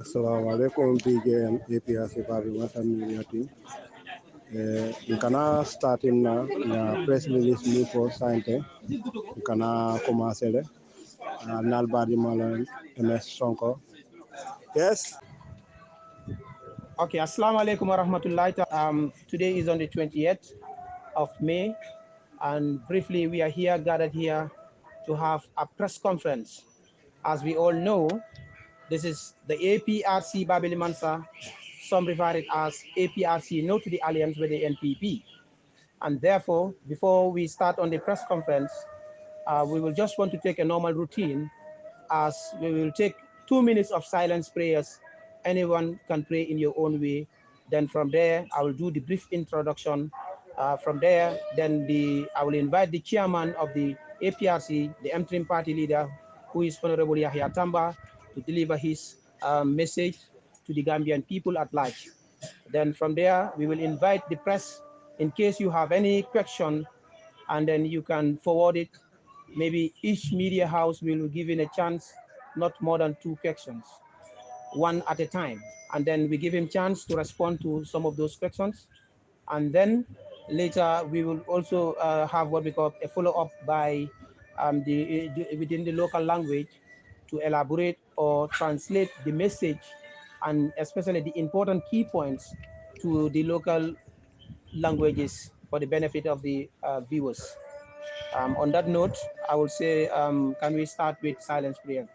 Assalamu alaikum PJM APRC Babylon Media team. Kana starting na press release ni for sante kana commencer le nal badi mala MS Sonko. Yes. Okay, Assalamu alaikum wa rahmatullahi. Today is on the 28th of May, and briefly we are here gathered here to have a press conference. As we all know, this is the APRC BABILI MANSA, some refer it as APRC, no to the alliance with the NPP. And therefore, before we start on the press conference, we will just want to take a normal routine, as we will take 2 minutes of silence prayers. Anyone can pray in your own way. Then from there, I will do the brief introduction. From there, then I will invite the chairman of the APRC, the interim party leader, who is Honorable Yahya Tamba, to deliver his message to the Gambian people at large. Then from there, we will invite the press in case you have any question, and then you can forward it. Maybe each media house will give in a chance, not more than 2 questions, one at a time. And then we give him chance to respond to some of those questions. And then later we will also have what we call a follow-up by within the local language to elaborate or translate the message, and especially the important key points to the local languages for the benefit of the viewers. On that note, I will say, can we start with silence prayers?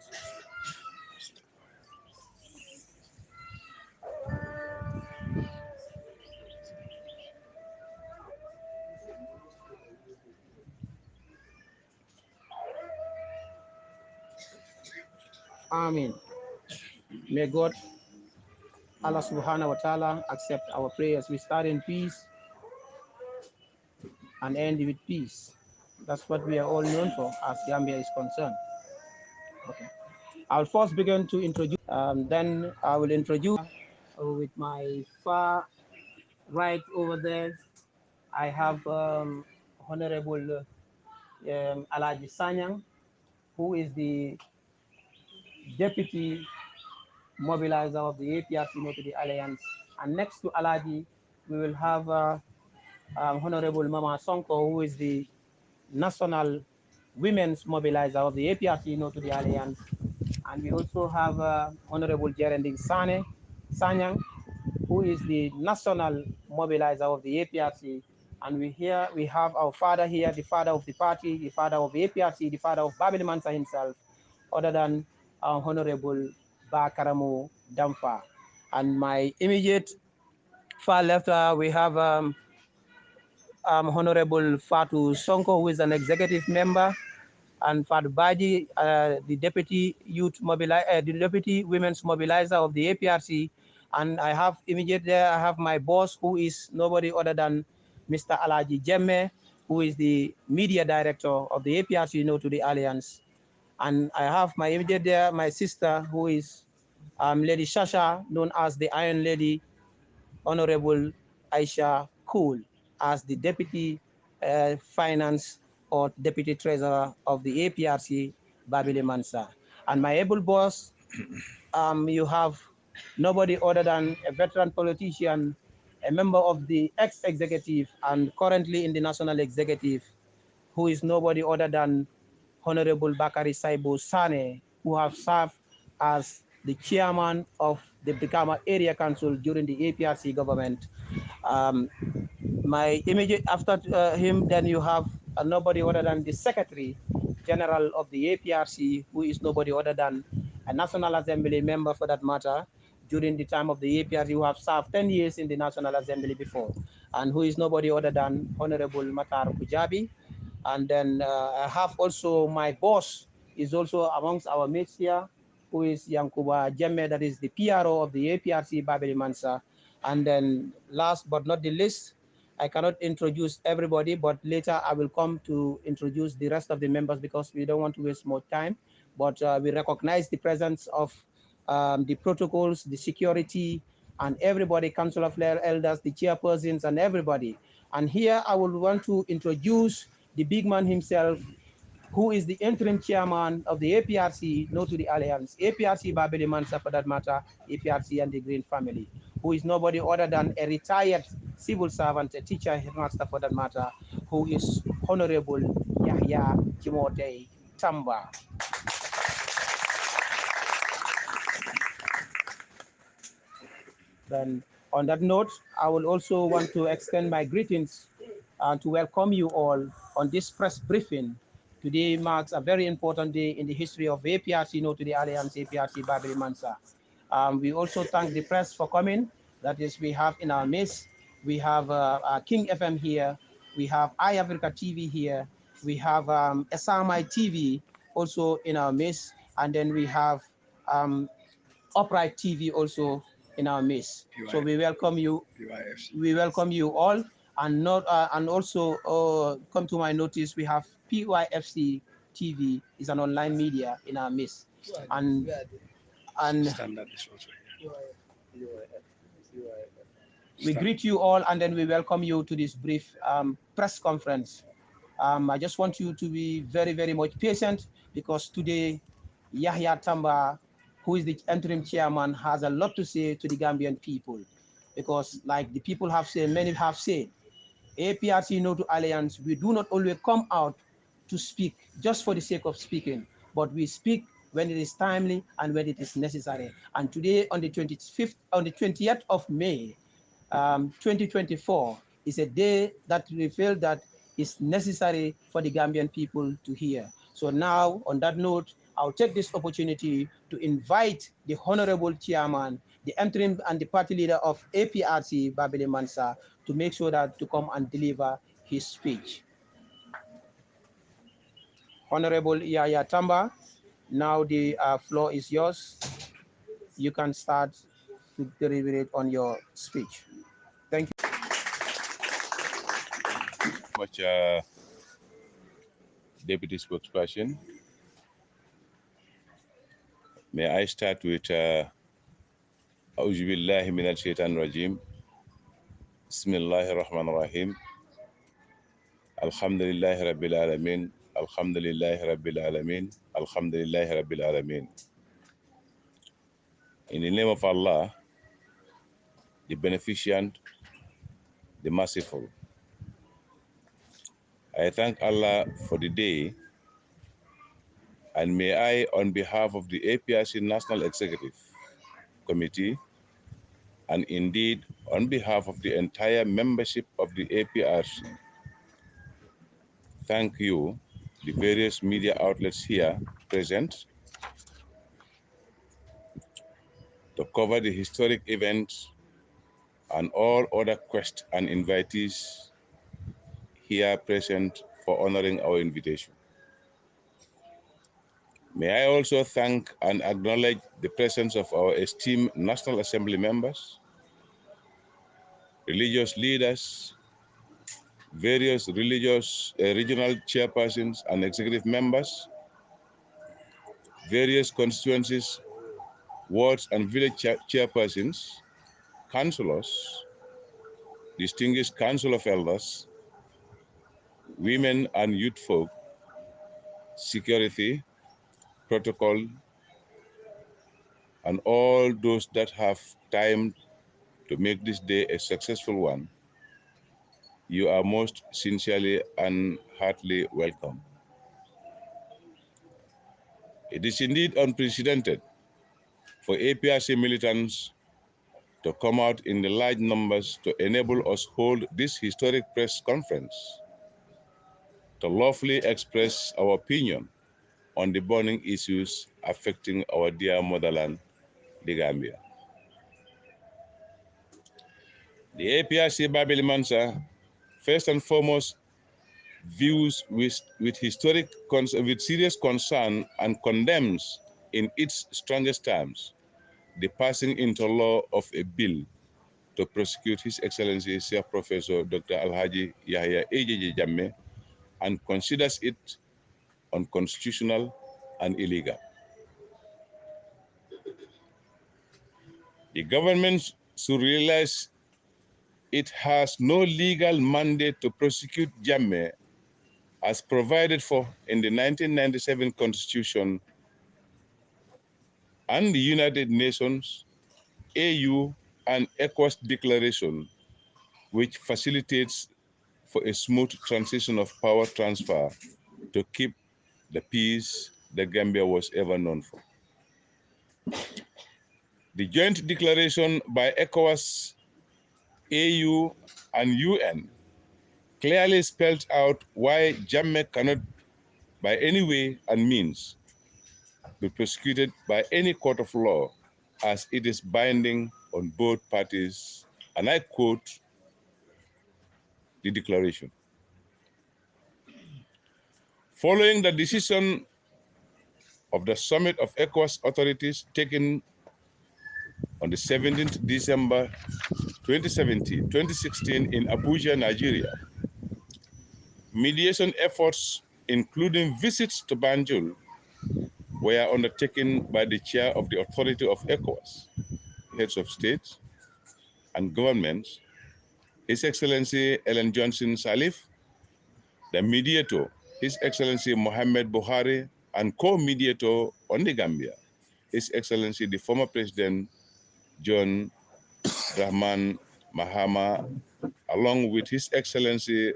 Amen. May God, Allah subhanahu wa ta'ala, accept our prayers. We start in peace and end with peace. That's what we are all known for as Gambia is concerned. Okay. I'll first begin to introduce, then I will introduce with my far right over there. I have Honorable Alaji Sanyang, who is the Deputy Mobilizer of the APRC Military Alliance. And next to Alaji, we will have Honorable Mama Sonko, who is the National Women's Mobilizer of the APRC Military Alliance. And we also have Honorable Jerending Sanyang, who is the National Mobilizer of the APRC. And we have our father here, the father of the party, the father of the APRC, the father of BABILI MANSA himself, other than Honorable Bakaramu Damfa. And my immediate far left, we have Honorable Fatu Sonko, who is an executive member, and Fatu Baji, the the Deputy Women's Mobilizer of the APRC. And I have immediate there, I have my boss, who is nobody other than Mr. Alaji Jemme, who is the Media Director of the APRC, to the Alliance. And I have my immediate there, my sister, who is Lady Shasha, known as the Iron Lady, Honorable Aisha Kool, as the Deputy Finance or Deputy Treasurer of the APRC, BABILI MANSA. And my able boss, you have nobody other than a veteran politician, a member of the ex-executive and currently in the national executive, who is nobody other than Honorable Bakari Saibo Sane, who have served as the chairman of the Brikama Area Council during the APRC government. My immediate after him, then you have nobody other than the Secretary General of the APRC, who is nobody other than a National Assembly member for that matter, during the time of the APRC, who have served 10 years in the National Assembly before, and who is nobody other than Honorable Matar Kujabi. And then I have also my boss is also amongst our mates here, who is Yankuba Jemme, that is the PRO of the APRC BABILI MANSA. And then last but not the least, I cannot introduce everybody, but later I will come to introduce the rest of the members because we don't want to waste more time. But we recognize the presence of the protocols, the security, and everybody, Council of Elders, the chairpersons, and everybody. And here I would want to introduce the big man himself, who is the interim chairman of the APRC, no to the Alliance, APRC BABILI MANSA for that matter, APRC and the Green family, who is nobody other than a retired civil servant, a teacher, headmaster for that matter, who is Honorable Yahya Jimote Tamba. Then on that note, I will also want to extend my greetings and to welcome you all on this press briefing. Today marks a very important day in the history of APRC, no to the Alliance, APRC BABILI MANSA. We also thank the press for coming. That is, we have in our midst, we have King FM here, we have Aprc TV here, we have SMI TV also in our midst, and then we have Upright TV also in our midst. So we welcome you. We welcome you all, and not and also come to my notice. We have PYFC TV is an online media in our midst, and we greet you all, and then we welcome you to this brief press conference. I just want you to be very, very much patient, because today Yahya Tamba, who is the interim chairman, has a lot to say to the Gambian people. Because like the people have said, many have said, APRC No to Alliance, we do not always come out to speak just for the sake of speaking, but we speak when it is timely and when it is necessary. And today on the 25th, on the 20th of May, 2024 is a day that we feel that is necessary for the Gambian people to hear. So now, on that note, I'll take this opportunity to invite the Honorable Chairman, the interim and the party leader of APRC, BABILI MANSA, to make sure that to come and deliver his speech. Honorable Yahya Tamba, now the floor is yours. You can start to deliberate on your speech. Thank you. Much, Deputy Spokesperson. May I start with A'udhu billahi minal shaitan rajim. Bismillahir Rahmanir Rahim. Alhamdulillahi Rabbil Alamin. Alhamdulillahi Rabbil Alamin. Alhamdulillahi Rabbil Alamin. In the name of Allah, the Beneficent, the Merciful, I thank Allah for the day, and may I, on behalf of the APRC National Executive Committee, and indeed on behalf of the entire membership of the APRC, thank you, the various media outlets here present, to cover the historic events and all other guests and invitees here present for honoring our invitation. May I also thank and acknowledge the presence of our esteemed National Assembly members, religious leaders, various religious regional chairpersons and executive members, various constituencies, wards and village chairpersons, councillors, distinguished council of elders, women and youth folk, security, protocol, and all those that have time to make this day a successful one. You are most sincerely and heartily welcome. It is indeed unprecedented for APRC militants to come out in the large numbers to enable us hold this historic press conference to lawfully express our opinion on the burning issues affecting our dear motherland, the Gambia. The APRC BABILI MANSA, first and foremost, views with serious concern and condemns in its strongest terms the passing into law of a bill to prosecute His Excellency Sir Professor Dr. Alhaji Yahya AJJ Jammeh, and considers it unconstitutional and illegal. The government should realize it has no legal mandate to prosecute Jammeh as provided for in the 1997 Constitution and the United Nations, AU, and ECOWAS Declaration, which facilitates for a smooth transition of power transfer to keep the peace the Gambia was ever known for. The joint declaration by ECOWAS, AU, and UN clearly spells out why Jammeh cannot by any way and means be prosecuted by any court of law, as it is binding on both parties, and I quote the declaration. Following the decision of the Summit of ECOWAS authorities taken on the 17th December 2016 in Abuja, Nigeria, mediation efforts, including visits to Banjul, were undertaken by the chair of the authority of ECOWAS, heads of states and governments, His Excellency Ellen Johnson Sirleaf, the mediator, His Excellency Mohamed Buhari, and co-mediator on the Gambia, His Excellency the former President John Dramani Mahama, along with His Excellency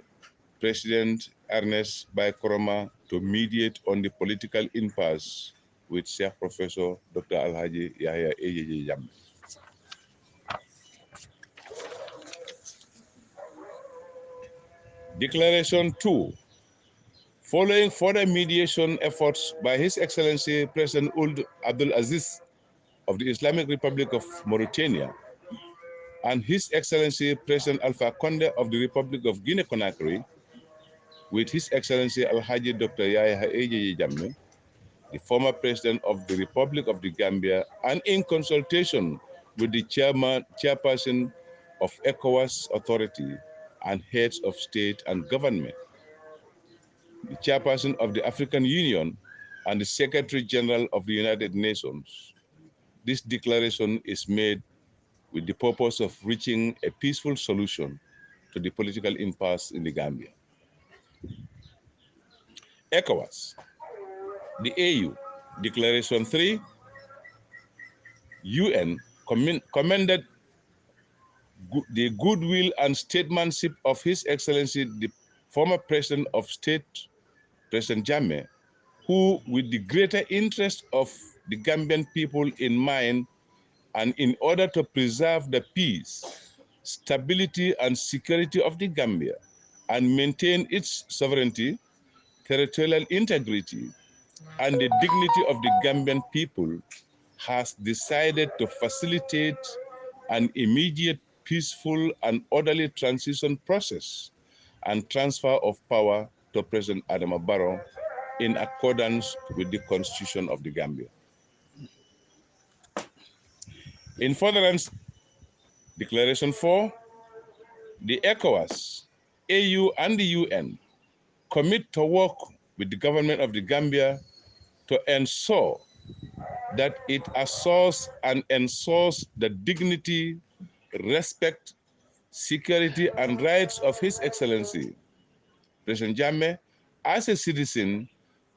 President Ernest Bai Koroma, to mediate on the political impasse with Sheikh Professor Dr. Alhaji Yahya AJJ Jammeh. Declaration 2. Following further mediation efforts by His Excellency President Ould Abdul Aziz of the Islamic Republic of Mauritania and His Excellency President Alpha Conde of the Republic of Guinea-Conakry, with His Excellency Alhaji Dr. Yahya AJJ Jammeh, the former President of the Republic of the Gambia, and in consultation with the chairperson of ECOWAS Authority and heads of state and government, the chairperson of the African Union, and the Secretary General of the United Nations. This declaration is made with the purpose of reaching a peaceful solution to the political impasse in the Gambia. ECOWAS, the AU, Declaration 3, UN commended the goodwill and statesmanship of His Excellency, the former President of State, President Jammeh, who, with the greater interest of the Gambian people in mind, and in order to preserve the peace, stability, and security of the Gambia, and maintain its sovereignty, territorial integrity, and the dignity of the Gambian people, has decided to facilitate an immediate, peaceful, and orderly transition process and transfer of power to President Adama Barrow in accordance with the Constitution of the Gambia. In furtherance, Declaration 4, the ECOWAS, AU, and the UN commit to work with the government of the Gambia to ensure that it asserts and ensures the dignity, respect, security, and rights of His Excellency, President Jammeh, as a citizen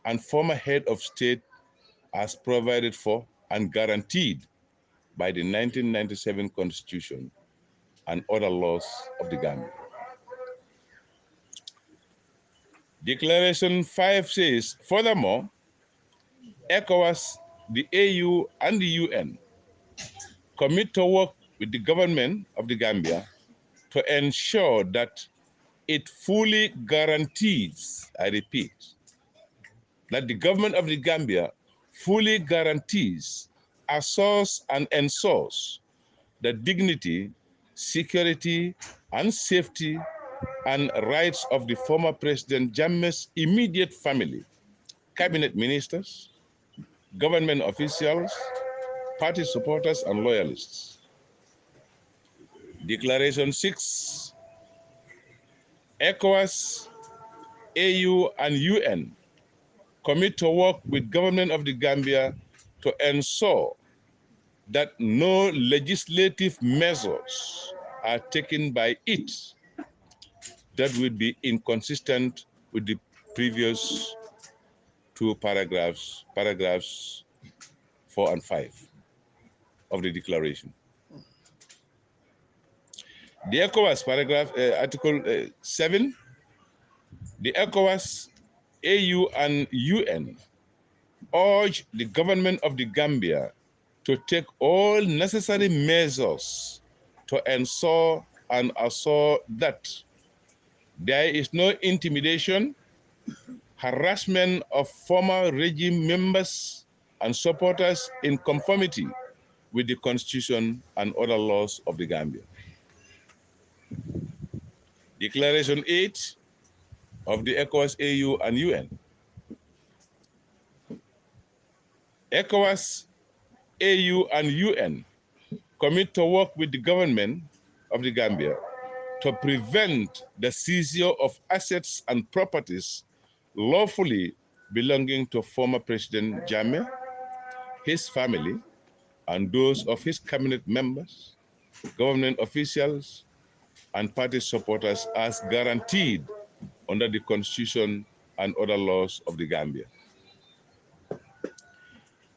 and former head of state, as provided for and guaranteed by the 1997 Constitution and other laws of the Gambia. Declaration 5 says, furthermore, ECOWAS, the AU, and the UN commit to work with the government of the Gambia to ensure that it fully guarantees, I repeat, that the government of the Gambia fully guarantees, assures, and ensures the dignity, security, and safety and rights of the former President Jammeh's immediate family, cabinet ministers, government officials, party supporters, and loyalists. Declaration 6, ECOWAS, AU, and UN commit to work with government of the Gambia to ensure that no legislative measures are taken by it that would be inconsistent with the previous two paragraphs 4 and 5 of the declaration. The ECOWAS Article 7, the ECOWAS, AU and UN urge the government of the Gambia to take all necessary measures to ensure and assure that there is no intimidation, harassment of former regime members and supporters in conformity with the Constitution and other laws of the Gambia. Declaration 8 of the ECOWAS, AU and UN. ECOWAS, AU and UN commit to work with the government of the Gambia to prevent the seizure of assets and properties lawfully belonging to former President Jammeh, his family, and those of his cabinet members, government officials, and party supporters as guaranteed under the Constitution and other laws of the Gambia.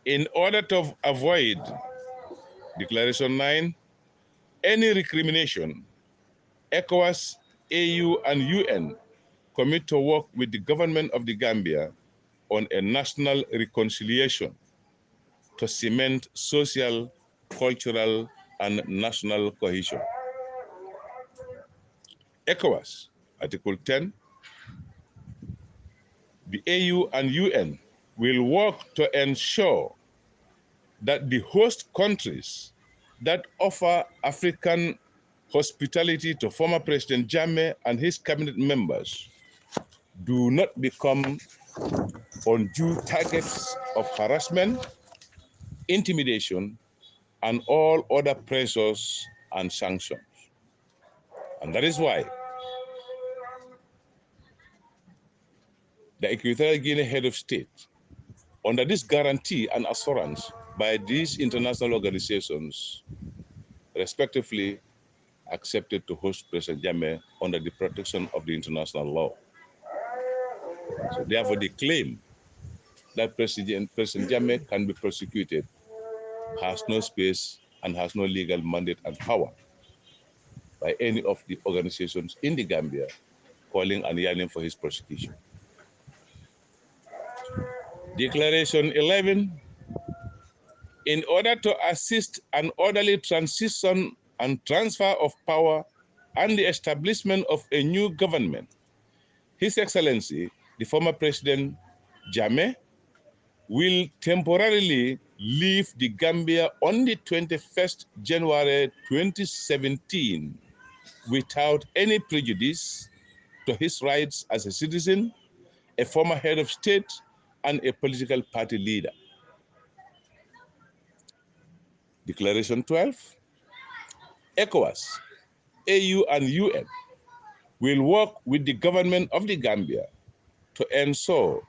In order to avoid, Declaration 9, any recrimination, ECOWAS, AU, and UN commit to work with the government of the Gambia on a national reconciliation to cement social, cultural, and national cohesion. ECOWAS, Article 10, the AU and UN will work to ensure that the host countries that offer African hospitality to former President Jammeh and his cabinet members do not become undue targets of harassment, intimidation, and all other pressures and sanctions. And that is why the Equatorial Guinea head of state, under this guarantee and assurance by these international organizations, respectively accepted to host President Jammeh under the protection of the international law. So therefore, the claim that President Jammeh can be prosecuted has no space and has no legal mandate and power by any of the organizations in the Gambia calling and yearning for his prosecution. Declaration 11, in order to assist an orderly transition and transfer of power and the establishment of a new government, His Excellency, the former President Jammeh, will temporarily leave the Gambia on the 21st January 2017 without any prejudice to his rights as a citizen, a former head of state, and a political party leader. Declaration 12, ECOWAS, AU, and UN will work with the government of the Gambia to ensure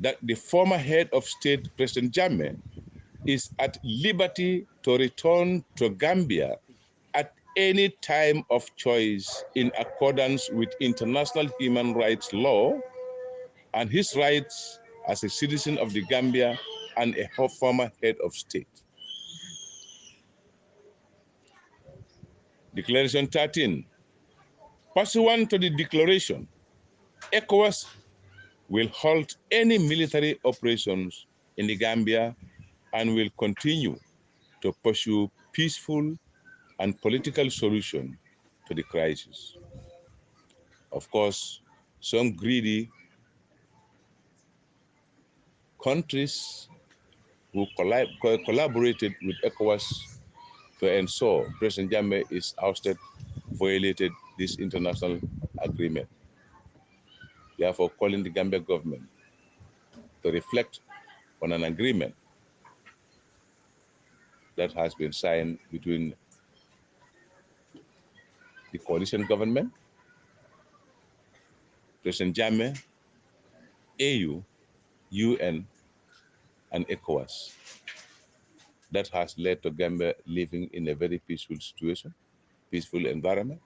that the former head of state, President Jammeh, is at liberty to return to Gambia at any time of choice in accordance with international human rights law and his rights as a citizen of the Gambia and a former head of state. Declaration 13. Pursuant to the declaration, ECOWAS will halt any military operations in the Gambia and will continue to pursue peaceful and political solution to the crisis. Of course, some greedy countries who collaborated with ECOWAS to ensure President Jammeh is ousted violated this international agreement. Therefore, calling the Gambia government to reflect on an agreement that has been signed between the coalition government, President Jammeh, AU, UN, and ECOWAS, that has led to Gambia living in a very peaceful situation, peaceful environment.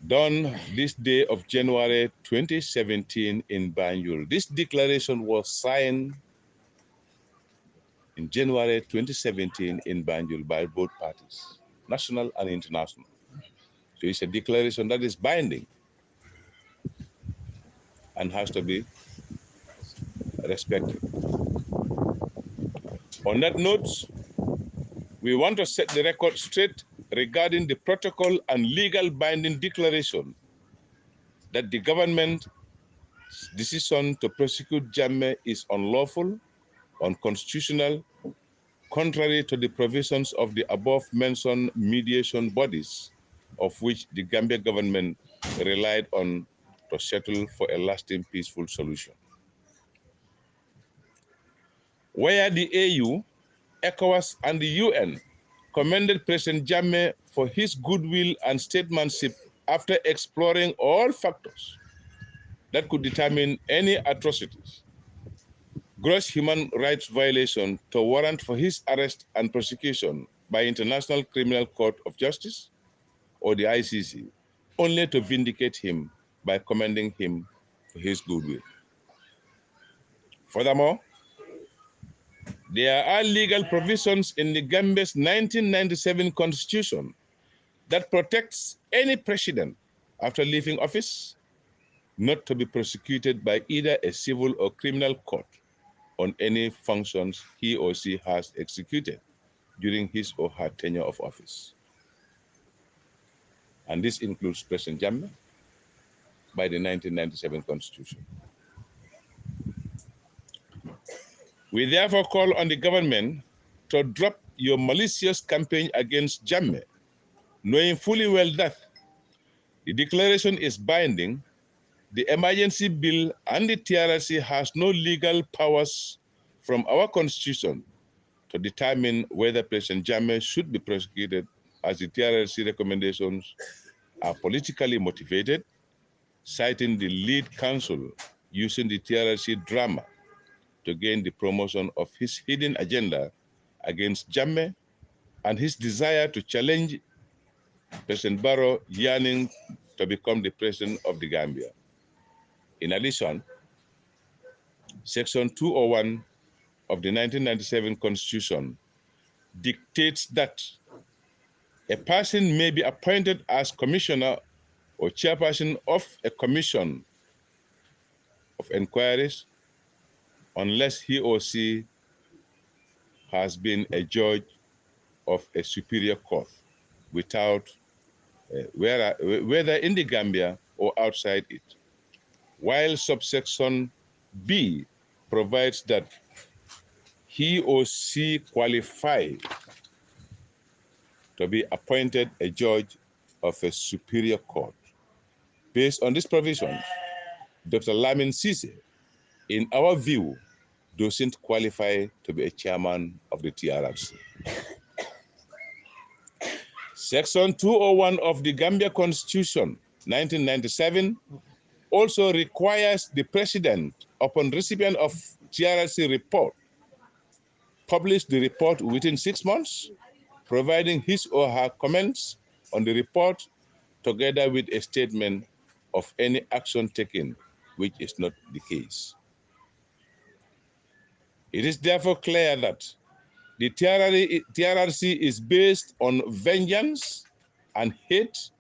done this day of January 2017 in Banjul. This declaration was signed in January 2017 in Banjul by both parties, national and international. So it's a declaration that is binding and has to be respected. On that note, we want to set the record straight regarding the protocol and legal binding declaration that the government's decision to prosecute Jammeh is unlawful, unconstitutional, contrary to the provisions of the above-mentioned mediation bodies, of which the Gambia government relied on to settle for a lasting peaceful solution. Where the AU, ECOWAS, and the UN commended President Jammeh for his goodwill and statesmanship after exploring all factors that could determine any atrocities, gross human rights violation to warrant for his arrest and prosecution by International Criminal Court of Justice or the ICC, only to vindicate him by commending him for his goodwill. Furthermore, there are legal provisions in the Gambia's 1997 constitution that protects any president after leaving office not to be prosecuted by either a civil or criminal court on any functions he or she has executed during his or her tenure of office. And this includes President Jammeh by the 1997 Constitution. We therefore call on the government to drop your malicious campaign against Jammeh, knowing fully well that the declaration is binding, the emergency bill and the TRRC has no legal powers from our constitution to determine whether President Jammeh should be prosecuted, as the TRRC recommendations are politically motivated, citing the lead counsel using the TRRC drama to gain the promotion of his hidden agenda against Jammeh and his desire to challenge President Barrow yearning to become the president of the Gambia. In addition, Section 201 of the 1997 Constitution dictates that a person may be appointed as commissioner or chairperson of a commission of inquiries unless he or she has been a judge of a superior court without, whether in the Gambia or outside it. While subsection B provides that he or she qualified to be appointed a judge of a superior court. Based on this provision, Dr. LAMIN, in our view, doesn't qualify to be a chairman of the TRRC. Section 201 of the Gambia Constitution, 1997, also requires the president, upon recipient of TRRC report, publish the report within 6 months, providing his or her comments on the report together with a statement of any action taken, which is not the case. It is therefore clear that the TRRC is based on vengeance and hate,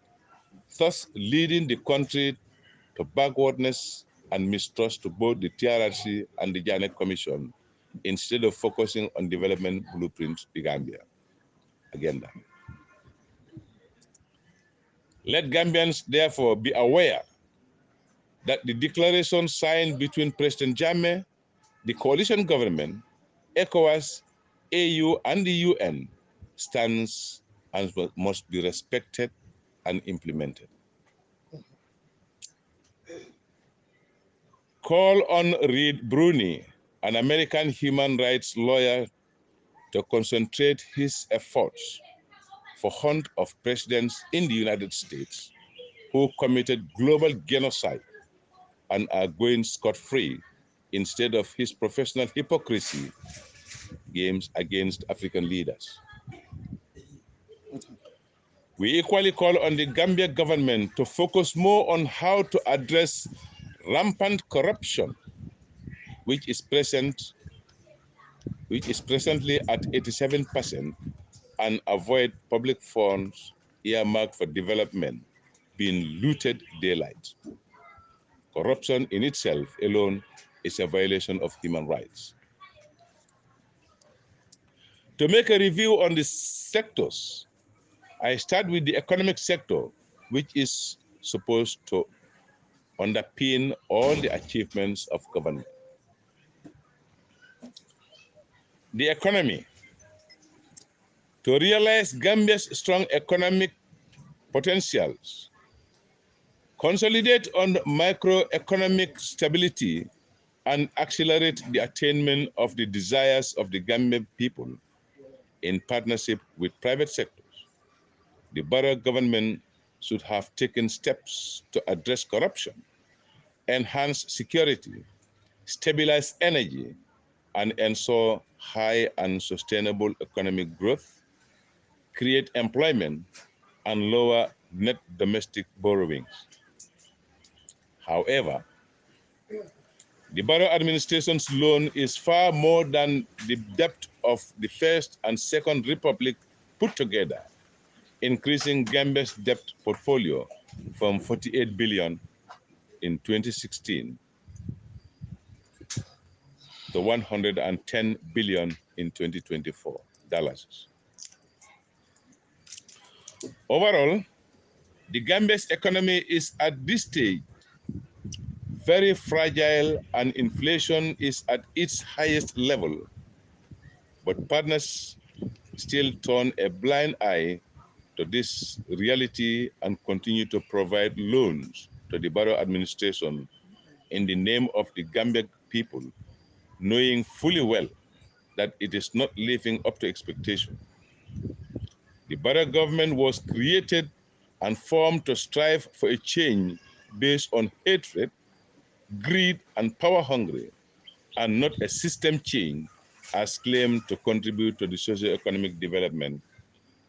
thus leading the country to backwardness and mistrust to both the TRRC and the Janet Commission, instead of focusing on development blueprint the Gambia agenda. Let Gambians therefore be aware that the declaration signed between President Jammeh, the coalition government, ECOWAS, AU, and the UN stands and must be respected and implemented. Call on Reed Bruni, an American human rights lawyer, to concentrate his efforts for hunt of presidents in the United States who committed global genocide and are going scot-free, instead of his professional hypocrisy games against African leaders. We equally call on the Gambia government to focus more on how to address rampant corruption, which is presently at 87%, and avoid public funds earmarked for development being looted daylight. Corruption in itself alone is a violation of human rights. To make a review on the sectors, I start with the economic sector, which is supposed to underpin all the achievements of government. The economy. To realize Gambia's strong economic potentials, consolidate on macroeconomic stability, and accelerate the attainment of the desires of the Gambian people in partnership with private sectors, the Barrow government should have taken steps to address corruption, enhance security, stabilize energy, and ensure high and sustainable economic growth, create employment, and lower net domestic borrowings. However, the Barrow administration's loan is far more than the debt of the First and Second Republic put together, increasing Gambia's debt portfolio from 48 billion in 2016 to 110 billion in 2024 dollars. Overall, the Gambia's economy is at this stage very fragile and inflation is at its highest level, but partners still turn a blind eye to this reality and continue to provide loans to the Barrow administration in the name of the Gambian people, knowing fully well that it is not living up to expectation. The Barrow government was created and formed to strive for a change based on hatred, greed, and power hungry, and not a system change as claimed to contribute to the socio-economic development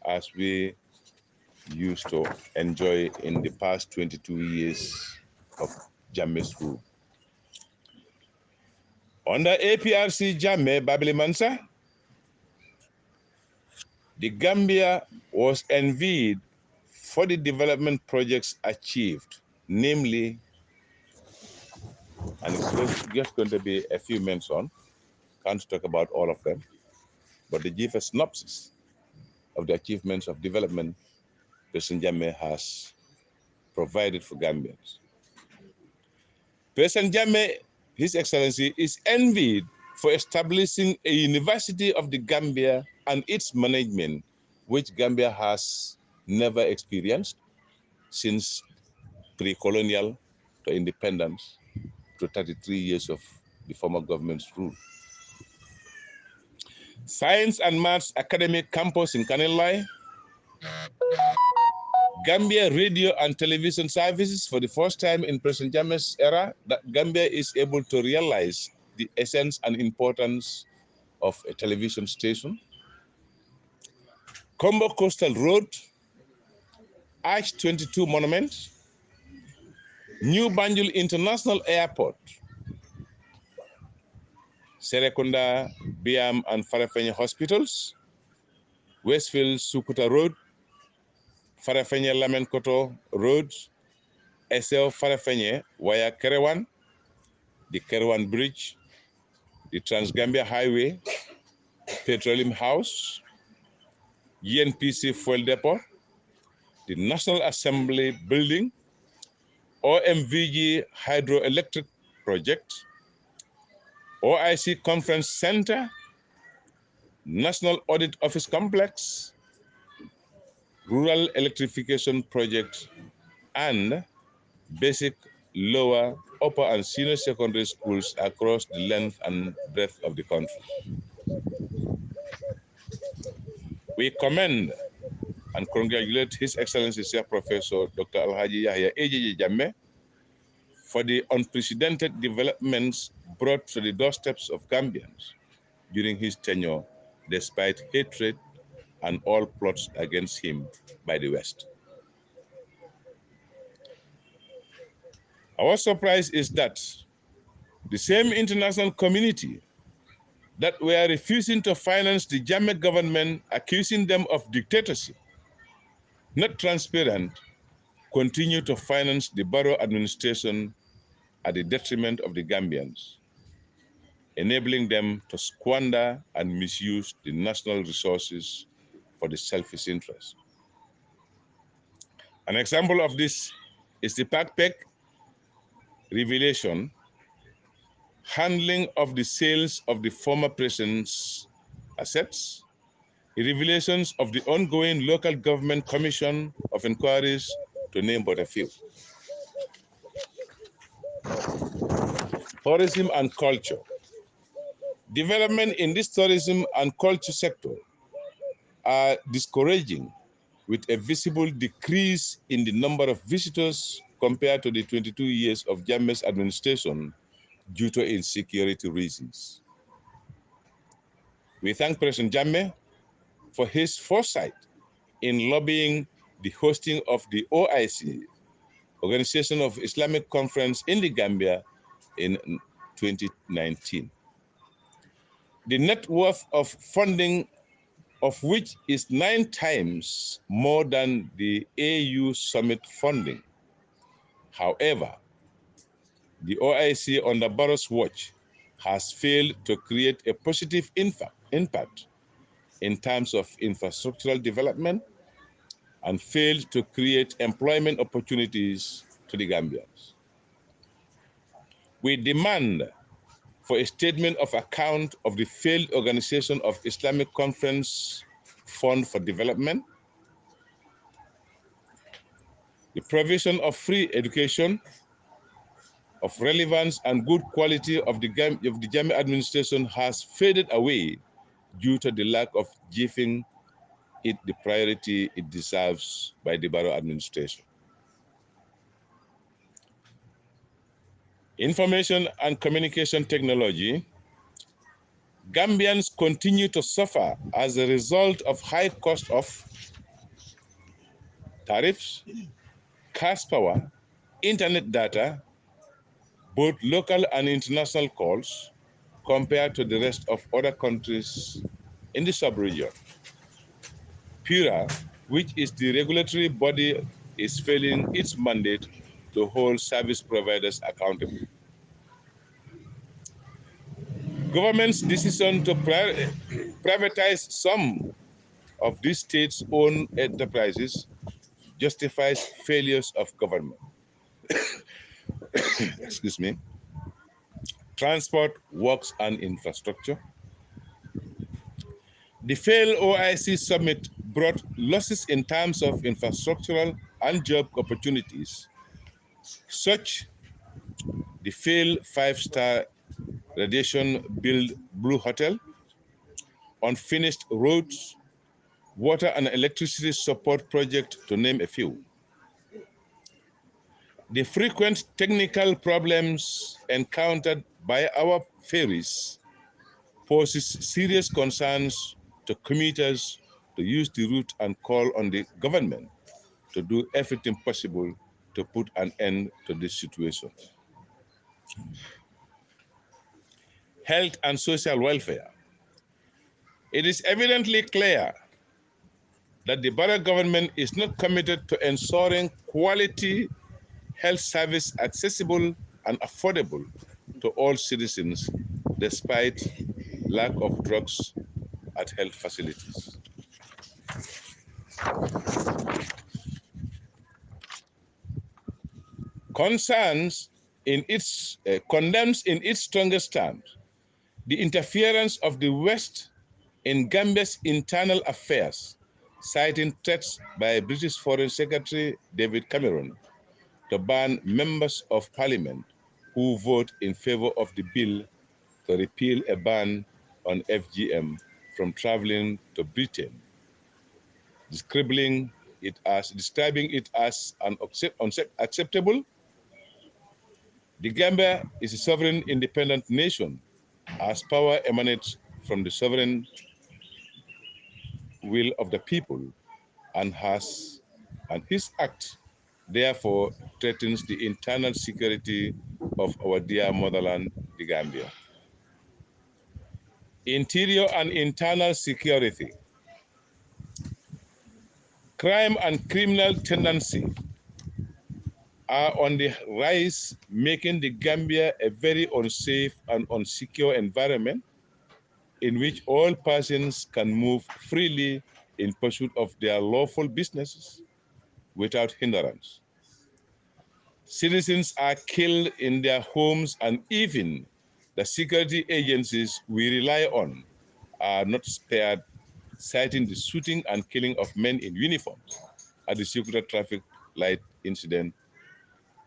as we used to enjoy in the past 22 years of Jammeh's rule. Under APRC Jammeh BABILI MANSA, the Gambia was envied for the development projects achieved, namely, and it's just going to be a few mentioned, can't talk about all of them, but to give a synopsis of the achievements of development President Jammeh has provided for Gambians. President Jammeh, His Excellency, is envied for establishing a University of the Gambia and its management, which Gambia has never experienced since pre-colonial to independence to 33 years of the former government's rule. Science and Maths Academic Campus in Kanilai, Gambia radio and television services. For the first time in President Jammeh's era, that Gambia is able to realize the essence and importance of a television station. Combo Coastal Road, Arch 22 Monument, New Banjul International Airport, Serekunda, Biam and Farafenni Hospitals, Westfield Sukuta Road, Farafenni Lamenkoto Road, SL Farafenni via Kerewan, the Kerewan Bridge, the Trans-Gambia Highway, Petroleum House, ENPC Fuel Depot, the National Assembly Building, OMVG Hydroelectric Project, OIC Conference Center, National Audit Office Complex, Rural Electrification Project, and basic, lower, upper, and senior secondary schools across the length and breadth of the country. We commend and congratulate His Excellency Sir Professor Dr. Alhaji Yahya AJJ Jammeh for the unprecedented developments brought to the doorsteps of Gambians during his tenure, despite hatred, and all plots against him by the West. Our surprise is that the same international community that were refusing to finance the Jammeh government, accusing them of dictatorship, not transparent, continue to finance the Barrow administration at the detriment of the Gambians, enabling them to squander and misuse the national resources for the selfish interest. An example of this is the PACPEC revelation, handling of the sales of the former president's assets, the revelations of the ongoing local government commission of inquiries, to name but a few. Tourism and culture. Development in this tourism and culture sector are discouraging, with a visible decrease in the number of visitors compared to the 22 years of Jammeh's administration due to insecurity reasons. We thank President Jammeh for his foresight in lobbying the hosting of the OIC, Organization of Islamic Conference in the Gambia, in 2019. The net worth of funding of which is 9 times more than the AU Summit funding. However, the OIC under Barrow's watch has failed to create a positive impact in terms of infrastructural development and failed to create employment opportunities to the Gambians. We demand for a statement of account of the failed organization of Islamic Conference Fund for Development, the provision of free education of relevance and good quality of the Jammeh administration has faded away due to the lack of giving it the priority it deserves by the Barrow administration. Information and communication technology. Gambians continue to suffer as a result of high cost of tariffs, cash power, internet data, both local and international calls, compared to the rest of other countries in the sub-region. PURA, which is the regulatory body, is failing its mandate to hold service providers accountable. Government's decision to privatize some of these state-owned enterprises justifies failures of government. Excuse me. Transport, works, and infrastructure. The failed OIC summit brought losses in terms of infrastructural and job opportunities, such the failed 5-star radiation-built Blue Hotel, unfinished roads, water and electricity support project, to name a few. The frequent technical problems encountered by our ferries poses serious concerns to commuters to use the route and call on the government to do everything possible to put an end to this situation. Health and social welfare. It is evidently clear that the Barrow government is not committed to ensuring quality health service accessible and affordable to all citizens, despite lack of drugs at health facilities. Condemns in its strongest terms the interference of the West in Gambia's internal affairs, citing threats by British Foreign Secretary David Cameron to ban members of parliament who vote in favor of the bill to repeal a ban on FGM from traveling to Britain, describing it as unacceptable. The Gambia is a sovereign independent nation as power emanates from the sovereign will of the people, and his act therefore threatens the internal security of our dear motherland, the Gambia. Interior and internal security. Crime and criminal tendency are on the rise, making the Gambia a very unsafe and unsecure environment in which all persons can move freely in pursuit of their lawful businesses without hindrance. Citizens are killed in their homes, and even the security agencies we rely on are not spared, citing the shooting and killing of men in uniforms at the Circular Traffic Light incident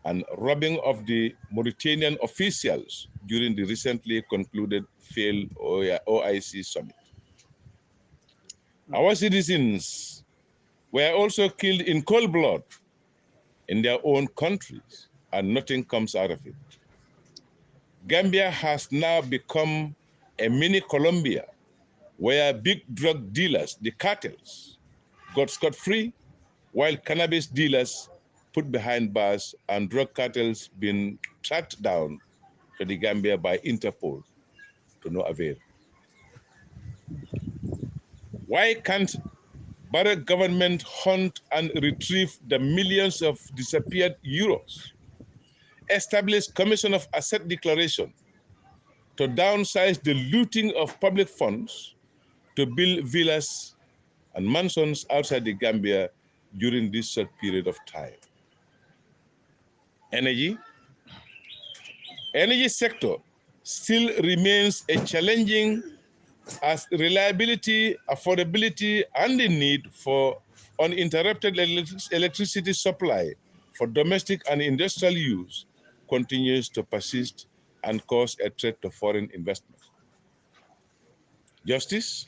and robbing of the Mauritanian officials during the recently concluded failed OIC summit. Our citizens were also killed in cold blood in their own countries, and nothing comes out of it. Gambia has now become a mini Colombia where big drug dealers, the cartels, got scot-free, while cannabis dealers put behind bars and drug cartels been tracked down to the Gambia by Interpol to no avail. Why can't Barrack government hunt and retrieve the millions of disappeared euros? Establish Commission of Asset Declaration to downsize the looting of public funds to build villas and mansions outside the Gambia during this short period of time. Energy. Energy sector still remains a challenging as reliability, affordability, and the need for uninterrupted electricity supply for domestic and industrial use continues to persist and cause a threat to foreign investment. Justice.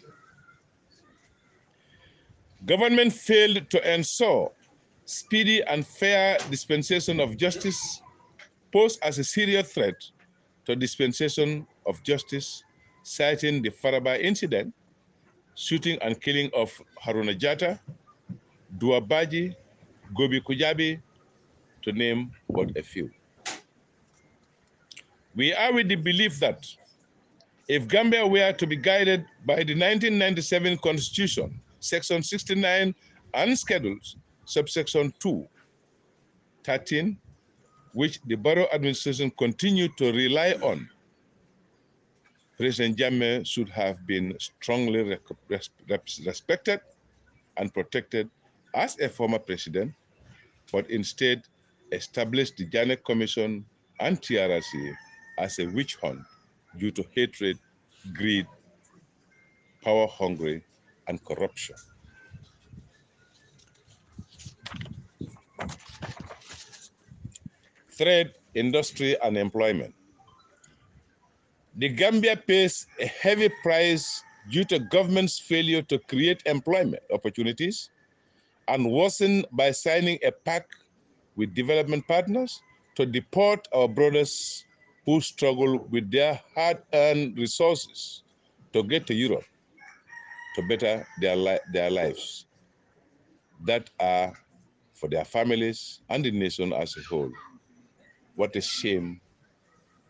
Government failed to ensure speedy and fair dispensation of justice, posed as a serious threat to dispensation of justice, citing the Faraba incident, shooting and killing of Haruna Jatta, Duabaji, Gobi Kujabi, to name but a few. We are with the belief that if Gambia were to be guided by the 1997 Constitution, Section 69 and Schedules, subsection 2, 13, which the borough administration continued to rely on, President Jammeh should have been strongly respected and protected as a former president, but instead established the Janet Commission and TRRC as a witch hunt due to hatred, greed, power hungry, and corruption. Trade, industry, and employment. The Gambia pays a heavy price due to government's failure to create employment opportunities and worsen by signing a pact with development partners to deport our brothers who struggle with their hard-earned resources to get to Europe to better their lives that are for their families and the nation as a whole. What a shame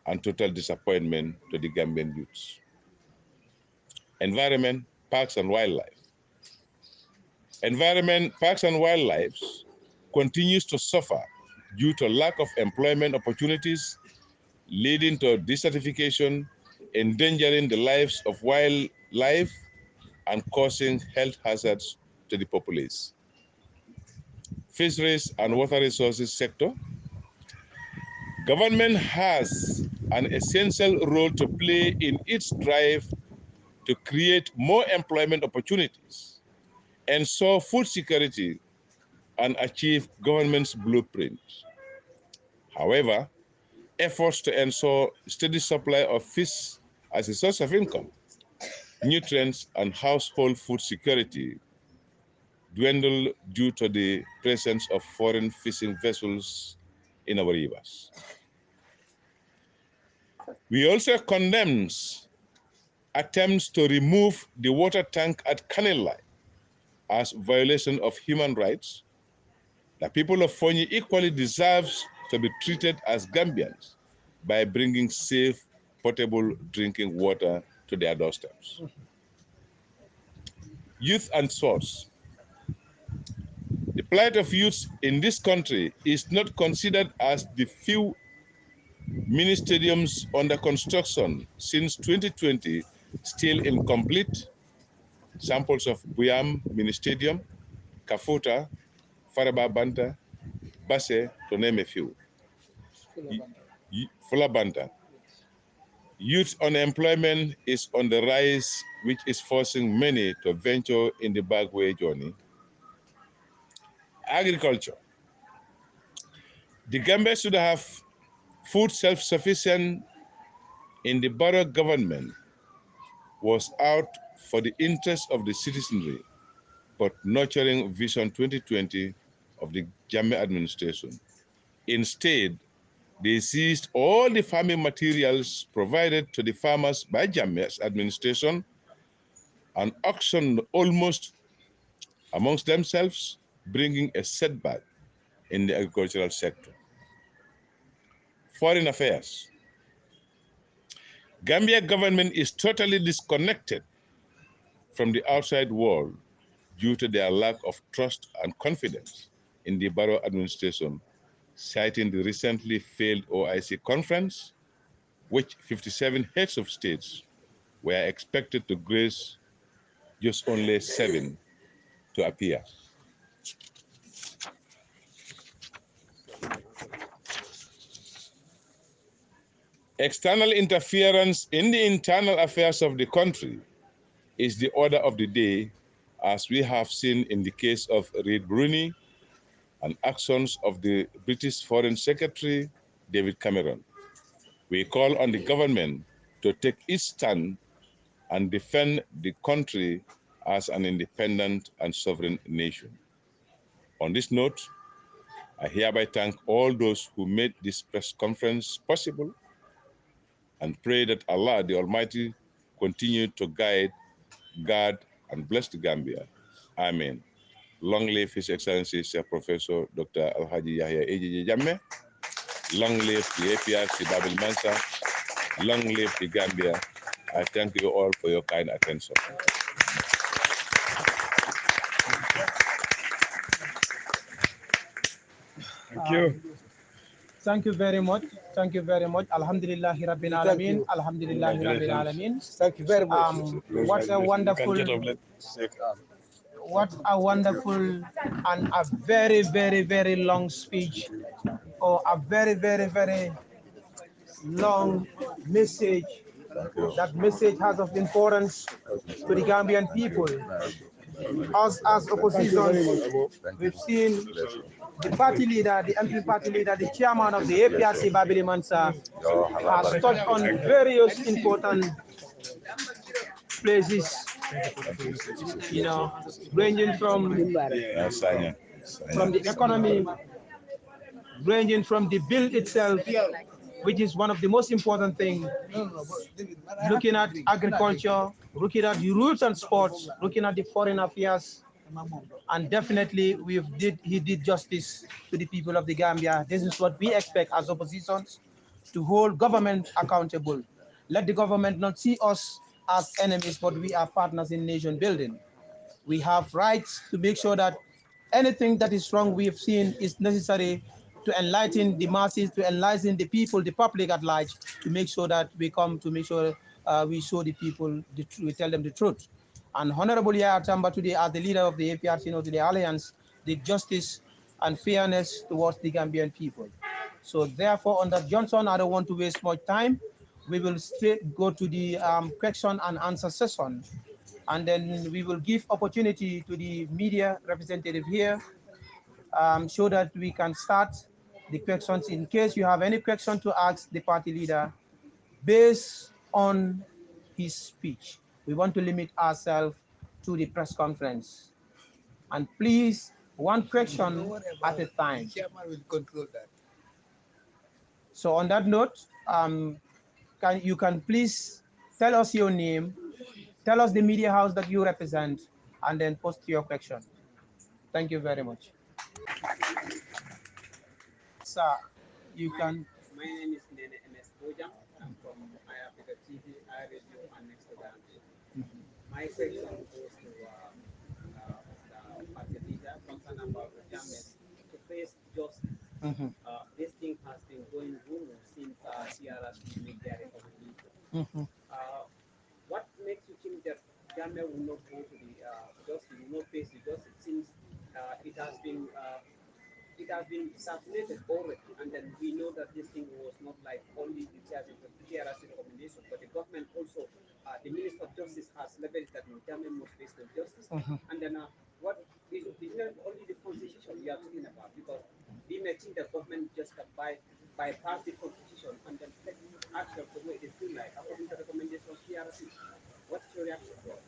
and total disappointment to the Gambian youths. Environment, parks and wildlife. Environment, parks and wildlife continues to suffer due to lack of employment opportunities, leading to desertification, endangering the lives of wildlife, and causing health hazards to the populace. Fisheries and water resources sector. Government has an essential role to play in its drive to create more employment opportunities, ensure food security, and achieve government's blueprint. However, efforts to ensure steady supply of fish as a source of income, nutrients, and household food security dwindle due to the presence of foreign fishing vessels in our rivers. We also condemn attempts to remove the water tank at Canal Line as violation of human rights, the people of Fonyi equally deserves to be treated as Gambians by bringing safe, potable drinking water to their doorsteps. Youth and sports. The plight of youth in this country is not considered as the few mini stadiums under construction since 2020 still incomplete. Samples of Buyam Mini Stadium, Kafuta, Faraba Banta, Basse, to name a few. Fulabanta. Youth unemployment is on the rise, which is forcing many to venture in the backway journey. Agriculture. The Gambia should have food self-sufficient in the borough government was out for the interest of the citizenry, but nurturing Vision 2020 of the Jammeh administration. Instead, they seized all the farming materials provided to the farmers by Jammeh's administration and auctioned almost amongst themselves, bringing a setback in the agricultural sector. Foreign affairs. Gambia government is totally disconnected from the outside world due to their lack of trust and confidence in the Barrow administration, citing the recently failed OIC conference, which 57 heads of states were expected to grace, just only 7 to appear. External interference in the internal affairs of the country is the order of the day, as we have seen in the case of Reid Bruni and actions of the British Foreign Secretary, David Cameron. We call on the government to take its stand and defend the country as an independent and sovereign nation. On this note, I hereby thank all those who made this press conference possible and pray that Allah the Almighty continue to guide, guard, and bless the Gambia. Amen. Long live His Excellency Sir Professor Dr. Alhaji Yahya AJJ Jammeh. Long live the APRC BABILI MANSA. Long live the Gambia. I thank you all for your kind attention. Thank you. Thank you very much. Thank you very much. Alhamdulillah Rabbil Alamin. Alhamdulillah Rabbil Alamin. Thank you very much. What a wonderful, and a very, very, very long speech, or a very, very, very long message. That message has of importance to the Gambian people. Us as opposition, we've seen the party leader, the MP party leader, the chairman of the APRC, BABILI MANSA, has touched on various important places, you know, ranging from the economy, ranging from the bill itself, which is one of the most important things, looking at agriculture, looking at the roots and sports, looking at the foreign affairs, and definitely he did justice to the people of the Gambia. This is what we expect as oppositions, to hold government accountable. Let the government not see us as enemies, but we are partners in nation building. We have rights to make sure that anything that is wrong we have seen is necessary to enlighten the masses, to enlighten the people, the public at large, to make sure that we come to make sure we show the people, we tell them the truth. And Honorable Yaya Tamba today, as the leader of the APRC, to the Alliance, did justice and fairness towards the Gambian people. So therefore, under Johnson, I don't want to waste much time. We will straight go to the question and answer session. And then we will give opportunity to the media representative here so that we can start the questions in case you have any question to ask the party leader based on his speech. We want to limit ourselves to the press conference. And please, one question at a time. So on that note, you can please tell us your name, tell us the media house that you represent, and then post your question. Thank you very much. Sir, you can. My name is Nene MS Bojang. I'm from Aprc TV, iRadio, and Next to Gambia. My question goes to the party leader concerned about the damage to face justice. Mhm, This thing has been going on since TRC made their recommendation. mhm. What makes you think that Gambia will not go to the justice, will not face the justice, since it has been circulated already, and then we know that this thing was not like only the TRC recommendation, but the government also, the Minister of Justice has leveled that no, Gambia must face the justice. And then what is not only the constitution we are talking about, because we may think the government just can bypass the constitution and then take action the way they feel like according to the recommendation of TRC. What is your reaction to it?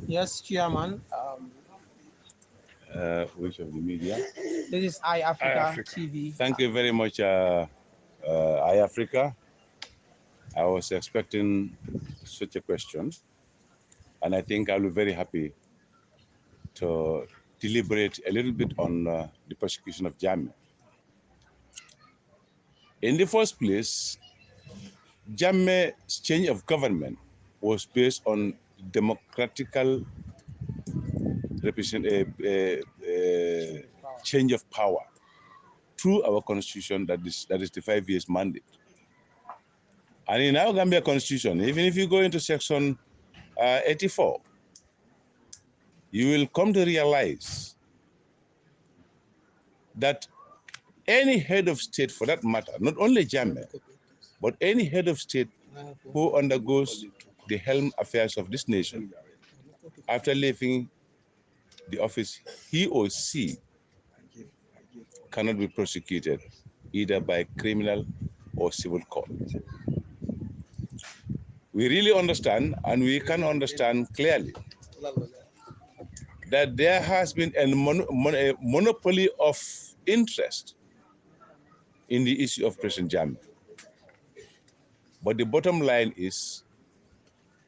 Yes, Chairman. Which of the media? This is iAfrica iAfrica. TV. Thank you very much, iAfrica. I was expecting such a question, and I think I'll be very happy to deliberate a little bit on the persecution of Jammeh. In the first place, Jammeh's change of government was based on democratical change of power through our constitution, that is the 5 years mandate. And in our Gambia constitution, even if you go into section 84, you will come to realize that any head of state, for that matter, not only Jammeh, but any head of state who undergoes the helm affairs of this nation, after leaving the office, he or she cannot be prosecuted either by criminal or civil court. We really understand, and we can understand clearly, that there has been a monopoly of interest in the issue of President Jammeh. But the bottom line is,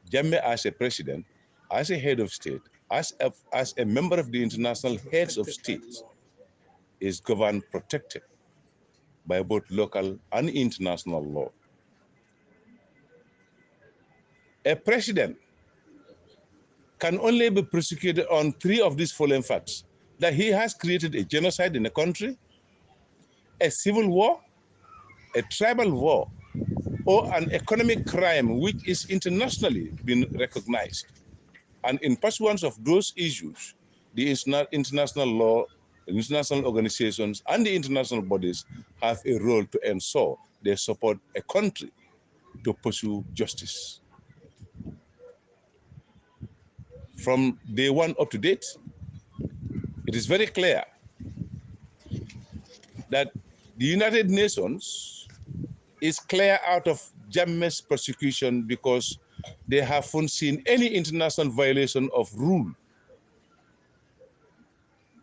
Jammeh as a president, as a head of state, as a member of the international heads of states, is governed, protected by both local and international law. A president can only be prosecuted on 3 of these following facts: that he has created a genocide in a country, a civil war, a tribal war, or an economic crime which is internationally been recognized. And in pursuance of those issues, the international law, international organizations, and the international bodies have a role to ensure they support a country to pursue justice. From day one up to date, it is very clear that the United Nations is clear out of Jammeh's prosecution because they haven't seen any international violation of rule.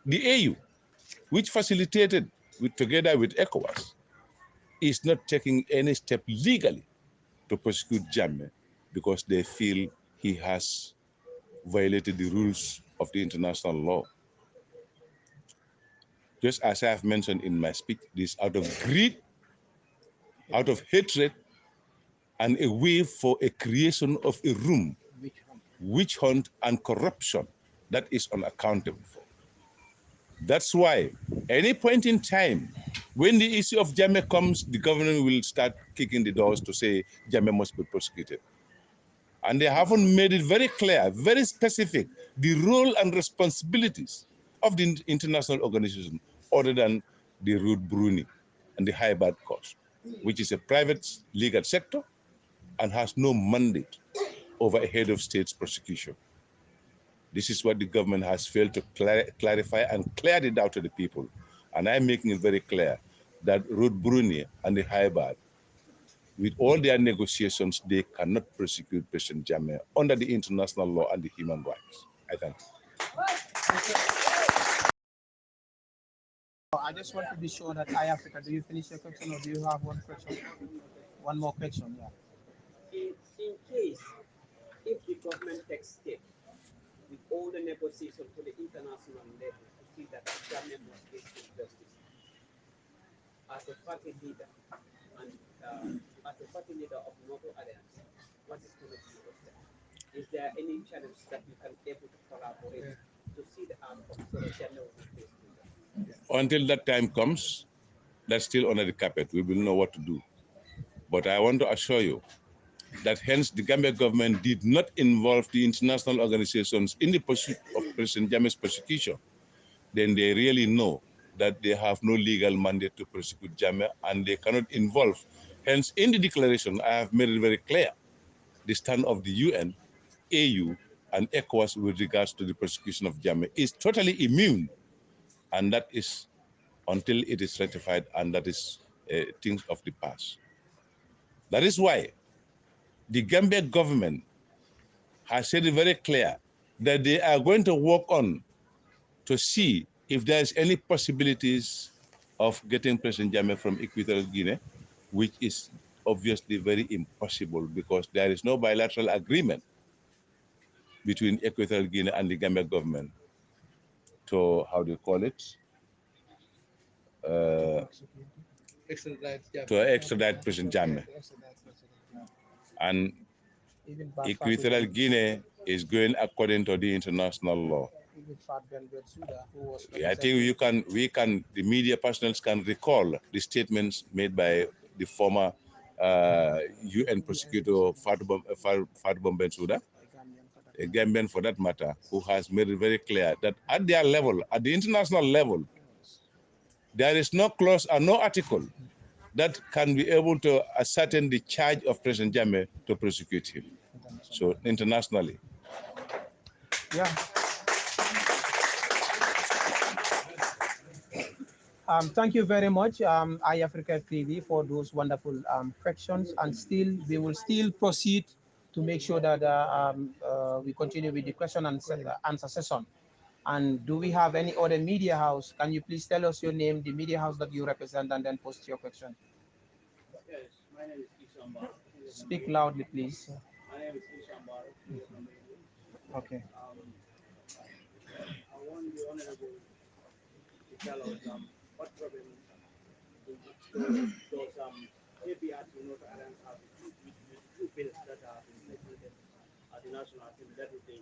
The AU, which facilitated together with ECOWAS, is not taking any step legally to prosecute Jammeh because they feel he has violated the rules of the international law. Just as I have mentioned in my speech, this out of greed, out of hatred, and a way for a creation of a room, witch hunt and corruption that is unaccountable for. That's why any point in time, when the issue of Jammeh comes, the government will start kicking the doors to say Jammeh must be prosecuted. And they haven't made it very clear, very specific, the role and responsibilities of the international organization other than the Ruth Bruni and the High-Bad Court, which is a private legal sector and has no mandate over a head of state's prosecution. This is what the government has failed to clarify and clear it out to the people. And I'm making it very clear that Ruth Bruni and the High-Bad, with all their negotiations, they cannot prosecute President Jammeh under the international law and the human rights. I thank you. I just want to be sure that iAfrica, do you finish your question or do you have one question? One more question, yeah. In case if the government takes steps negotiation to the international level to see that Jammeh must face justice. As a party leader and as a party leader of NATO Alliance, what is going to be your step? Is there any channels that you can able to collaborate to see the outcome so that Jammeh will not face injustice? Until that time comes, that's still under the carpet. We will know what to do. But I want to assure you that hence the Gambia government did not involve the international organizations in the pursuit of President Jammeh's prosecution. Then they really know that they have no legal mandate to prosecute Jammeh and they cannot involve. Hence, in the declaration, I have made it very clear the stand of the UN, AU, and ECOWAS with regards to the prosecution of Jammeh is totally immune, and that is until it is ratified, and that is things of the past. That is why the Gambia government has said it very clear that they are going to work on to see if there's any possibilities of getting President Jammeh from Equatorial Guinea, which is obviously very impossible because there is no bilateral agreement between Equatorial Guinea and the Gambia government to, how do you call it, to extradite President Jammeh. And Equatorial Guinea is going according to the international law. I think the media personnel can recall the statements made by the former UN prosecutor Fatou Bensouda, a Gambian for that matter, who has made it very clear that at their level, at the international level, there is no clause or no article that can be able to ascertain the charge of President Jammeh to prosecute him. So internationally. Yeah. Thank you very much, iAfrica TV, for those wonderful questions. And still, we will still proceed to make sure that we continue with the question and answer session. And do we have any other media house? Can you please tell us your name, the media house that you represent, and then post your question? Yes, my name is Ishambar. Speak loudly, please. My name is Ishambar. Okay. I want the Honorable to tell us what problem does APRC North Islands have with two bills that have been presented at the National Assembly, that is the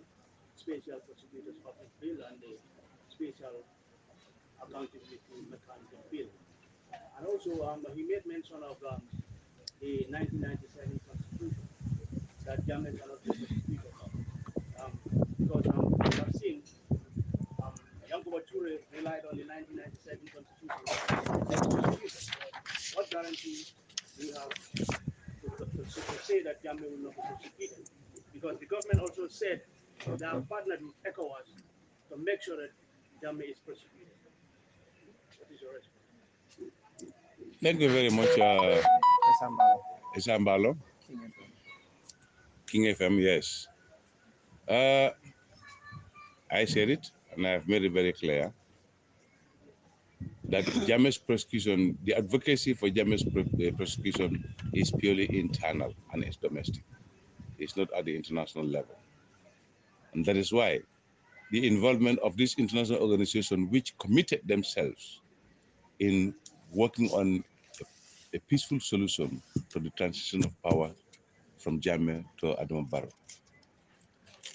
Special Prosecutors Office Bill and the Special Accountability Mechanism Bill. And also, he made mention of the 1997 Constitution that Jammeh cannot be prosecuted because we have seen Yankuba Ture relied on the 1997 Constitution to get prosecuted. What guarantee do you have to say that Jammeh will not be prosecuted? Because the government also said they have partnered with ECOWAS to make sure that Jammeh is prosecuted. What is your response? Thank you very much, Isambalo. King FM, yes. I said it, and I have made it very clear that Jammeh's prosecution, the advocacy for Jammeh's prosecution is purely internal and it's domestic. It's not at the international level. And that is why the involvement of this international organization, which committed themselves in working on a peaceful solution to the transition of power from Jammeh to Adama Barrow.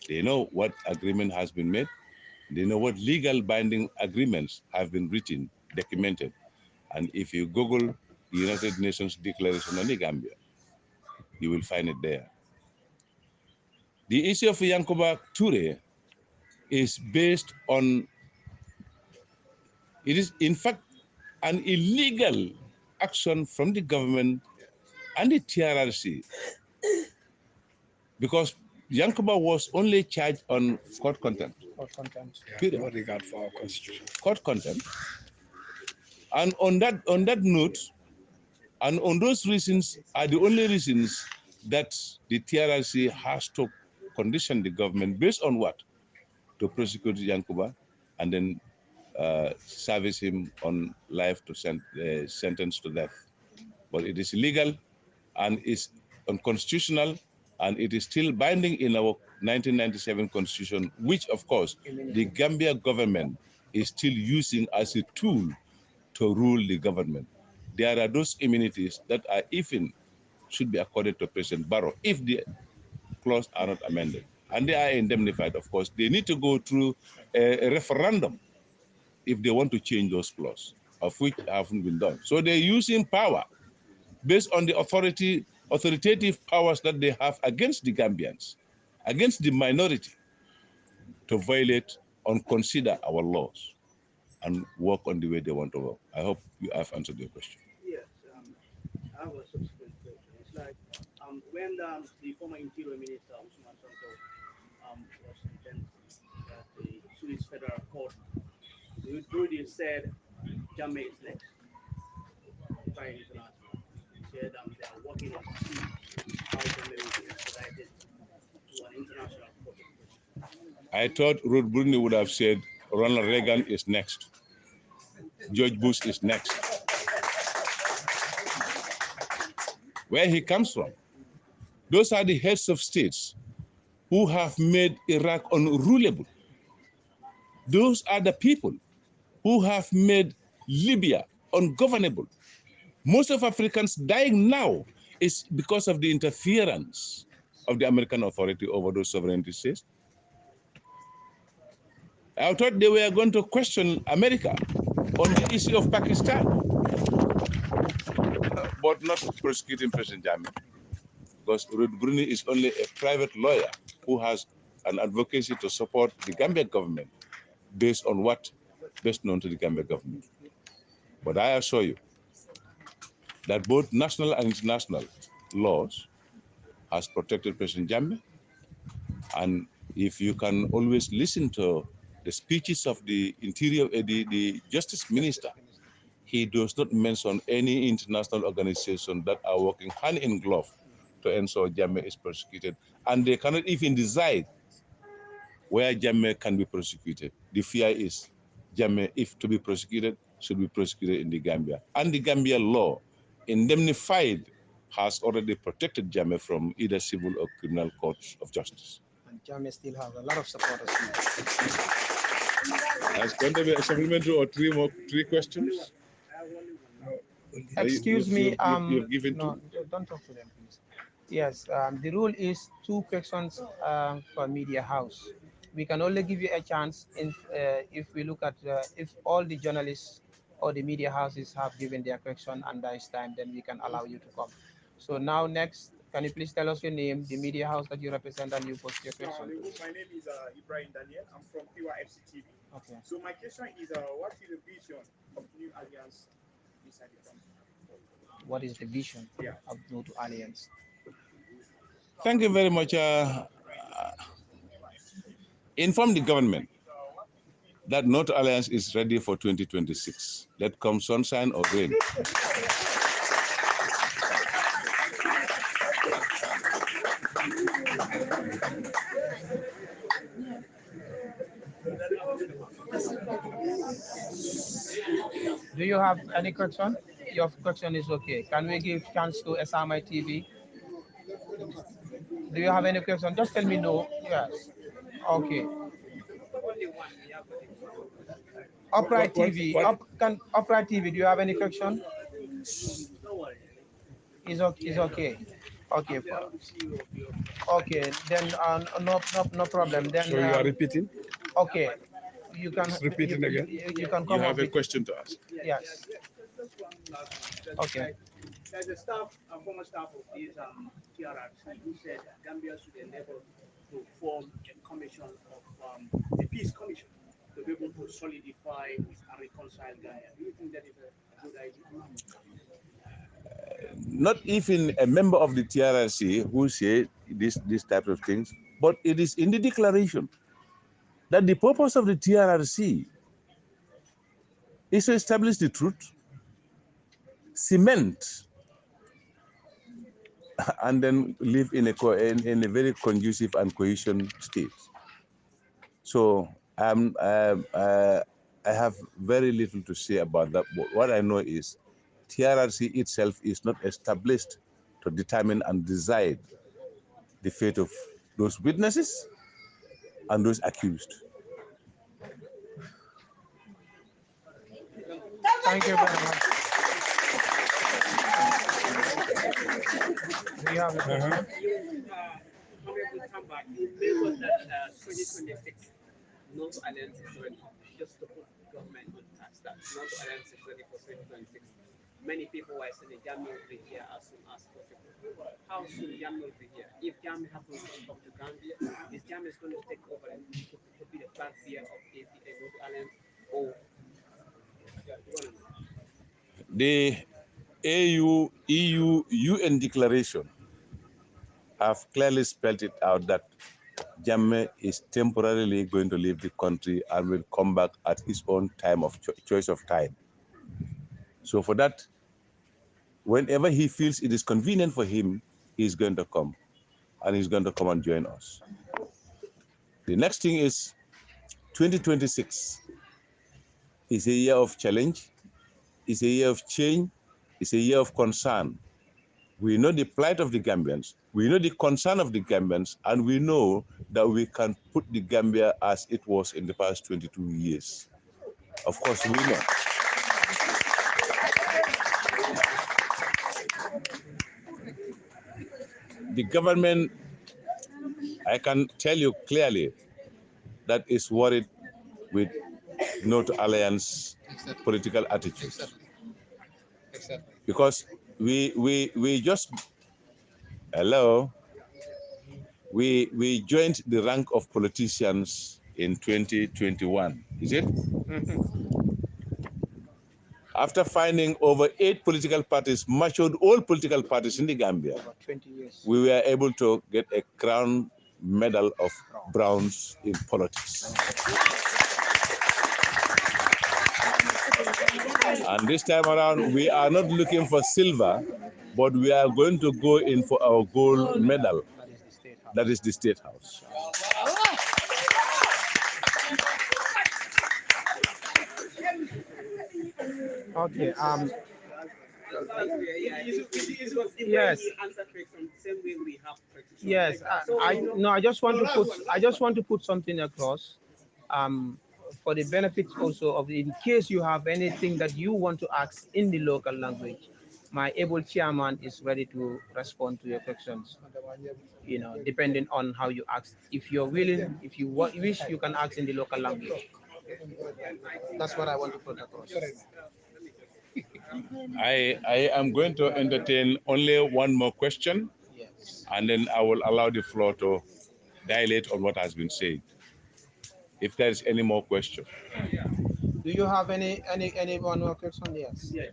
They know what agreement has been made. They know what legal binding agreements have been written, documented. And if you Google the United Nations Declaration on the Gambia, you will find it there. The issue of Yankuba Ture is based on, it is in fact an illegal action from the government and the TRRC because Yankuba was only charged on court contempt. Court contempt. Period. No regard for our constitution. Court contempt. And on that note, and on those reasons are the only reasons that the TRRC has to condition the government based on what? To prosecute Yankuba and then service him on life to sentence to death. But it is illegal and is unconstitutional and it is still binding in our 1997 constitution, which of course the Gambia government is still using as a tool to rule the government. There are those immunities that are even should be accorded to President Barrow if the clause are not amended. And they are indemnified, of course. They need to go through a referendum if they want to change those clauses, of which haven't been done. So they're using power based on the authoritative powers that they have against the Gambians, against the minority, to violate and consider our laws and work on the way they want to work. I hope you have answered your question. Yes, I have a subsequent question. It's like when the former Interior Minister Usman Sonko was sentenced at the Swiss Federal Court, Rudy said Jammeh is next, Prime International. He said they are working on to see how Jammeh will be extradited to an international court of justice. I thought Ruth Bruni would have said Ronald Reagan is next, George Bush is next. Where he comes from. Those are the heads of states who have made Iraq unrulable. Those are the people who have made Libya ungovernable. Most of Africans dying now is because of the interference of the American authority over those sovereignty states. I thought they were going to question America on the issue of Pakistan, but not prosecuting President Jammeh, because Ruth Bruni is only a private lawyer who has an advocacy to support the Gambia government based on what best known to the Gambia government. But I assure you that both national and international laws has protected President Jammeh. And if you can always listen to the speeches of the Interior, the Justice Minister, he does not mention any international organization that are working hand in glove to ensure Jammeh is prosecuted. And they cannot even decide where Jammeh can be prosecuted. The fear is Jammeh, if to be prosecuted, should be prosecuted in the Gambia. And the Gambia law, indemnified, has already protected Jammeh from either civil or criminal courts of justice. And Jammeh still has a lot of supporters. Has going to be a supplementary or three questions? Excuse me, you've given no, don't talk to them, please. Yes, the rule is two questions per media house. We can only give you a chance if we look at if all the journalists or the media houses have given their question and there is time, then we can allow you to come. So now next, can you please tell us your name, the media house that you represent, and you post your question? My name is Ibrahim Daniel. I'm from PYFC TV. Okay. So my question is, what is the vision of New Alliance inside the country? What is the vision of New Alliance? Thank you very much. Inform the government that North Alliance is ready for 2026. Let come sunshine or rain. Do you have any question? Your question is okay. Can we give chance to SMI TV? Do you have any question? Just tell me no. Yes. Okay. Upright TV. Upright TV. Do you have any question? Is okay. Okay. Okay. Then no problem. Then So you are repeating? okay. You can repeating again. You can come You have up a question to ask. Yes. Just one last one. Okay. There's a former staff of this TRRC who said Gambia should endeavor to form a commission of a peace commission to be able to solidify and reconcile Gambia. Do you think that is a good idea? Not even a member of the TRRC who said this type of things, but it is in the declaration that the purpose of the TRRC is to establish the truth, cement, and then live in a very conducive and cohesion state. So I have very little to say about that. But what I know is TRRC itself is not established to determine and decide the fate of those witnesses and those accused. Thank you very much. We have a question. Honorable Tamba, you mentioned that 2026, North Alliance is ready just to put government on tax. That North Alliance is ready for 2026. Many people are saying Jammeh will be here as soon as possible. How soon Jammeh will be here? If Jammeh happens to come to Gambia, is Jammeh going to take over to be the flag bearer of APA North Alliance? Or The AU, EU, UN declaration have clearly spelled it out that Jammeh is temporarily going to leave the country and will come back at his own time of choice of time. So for that, whenever he feels it is convenient for him, he's going to come, and he's going to come and join us. The next thing is 2026 is a year of challenge, is a year of change, is a year of concern. We know the plight of the Gambians, we know the concern of the Gambians, and we know that we can put the Gambia as it was in the past 22 years. Of course, we know. The government, I can tell you clearly, that is worried with North Alliance political attitudes. Because we just, hello, we joined the rank of politicians in 2021, is it? After finding over 8 political parties, matured all political parties in the Gambia, 20 years. we were able to get a crown medal of bronze in politics. And this time around, we are not looking for silver, but we are going to go in for our gold medal. That is the State House. Okay. Yes. Yes. I just want to put something across. For the benefit also of, in case you have anything that you want to ask in the local language, my able chairman is ready to respond to your questions. Depending on how you ask. If you're willing, if you wish, you can ask in the local language. That's what I want to put across. I am going to entertain only one more question, Yes. and then I will allow the floor to dilate on what has been said. If there is any more question. Do you have any one more question? Yes. Yes.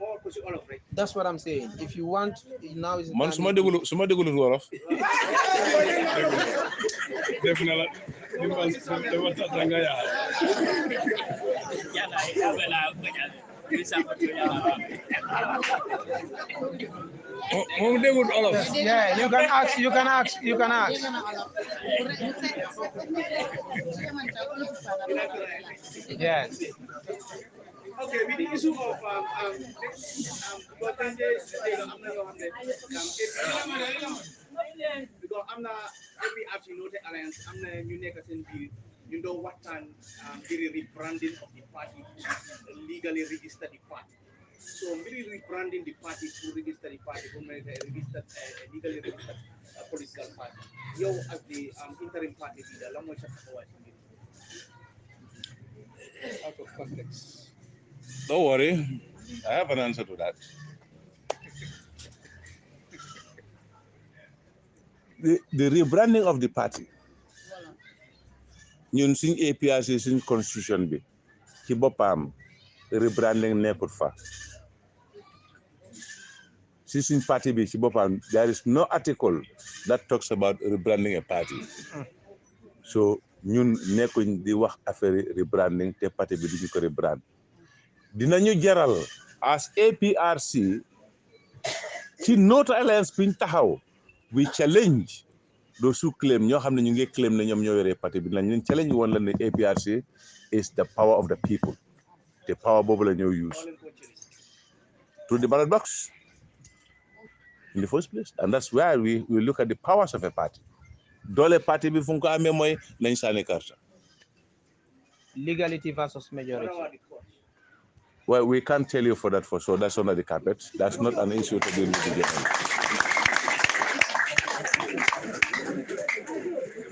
More question, all of it. That's what I'm saying. If you want, now is the Man, time. suma degulu wolof. Yeah, you can ask. You can ask. You can ask. Yes. Okay, with the issue of because I'm not every absolute alliance, I'm not new niggas in the you know what time the rebranding of the party to legally register the party. So really rebranding the party to register the party, to make a registered legally registered political party. You as the interim party leader, long way Out of context. Don't worry, I have an answer to that. The rebranding of the party, ñun suñ APRC suñ constitution bi ci boppam rebranding nekkut fa. Si suñ party bi ci boppam, there is no article that talks about rebranding a party. So ñun nekkuñ di wax affaire rebranding te party bi duñu ko rebrand. Dinañu jaral as APRC ci North Alliance biñ taxaw, we challenge those who claim ñoo xam ne ñu ngi claim ne ñoom ñoo yoree parti bi nañ leen challenge woon la ne APRC is the power of the people. The power boobu la ñoo use through the ballot box. in the first place. And that's why we look at the powers of a party. Dole party bi funko ame moy nañ sani karta. Legality versus majority. Well, we can't tell you for that for sure. That's under the carpet. That's not an issue to deal with the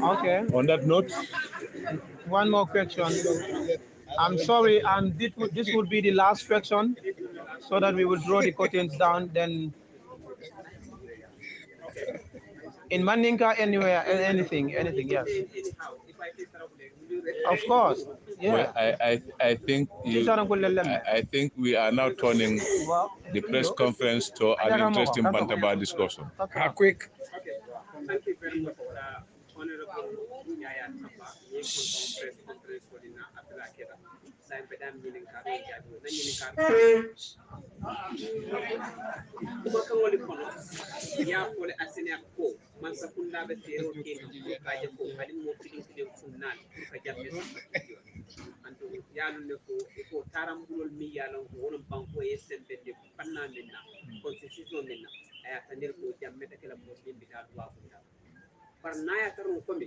Okay. On that note, one more question. I'm sorry, and this would be the last question, so that we will draw the curtains down. Then, in Mandinka, anywhere, anything, yes. Anyhow, if I say Of course, yeah. well, I think we are now turning the press conference to an interesting Bantaba discussion. quick. Okay, thank you very much, Honorable Yaya Tamba. Press conference for the Aprc. Sai bedam nyinin ka do jabi na nyinin ka kuma kan wali kono ya fole asene ko man sakunda be fero ke no ka je ko kadi mo fidin fidin sunnal pour ka jamme samba kiyo anto yalu ne ko e ko tarambulol mi yalon ko wonon banko e sembe de panna minna constitution minna aya tanir ko jamme ta kala mo dimbi ta wa funda par naya taron ko mi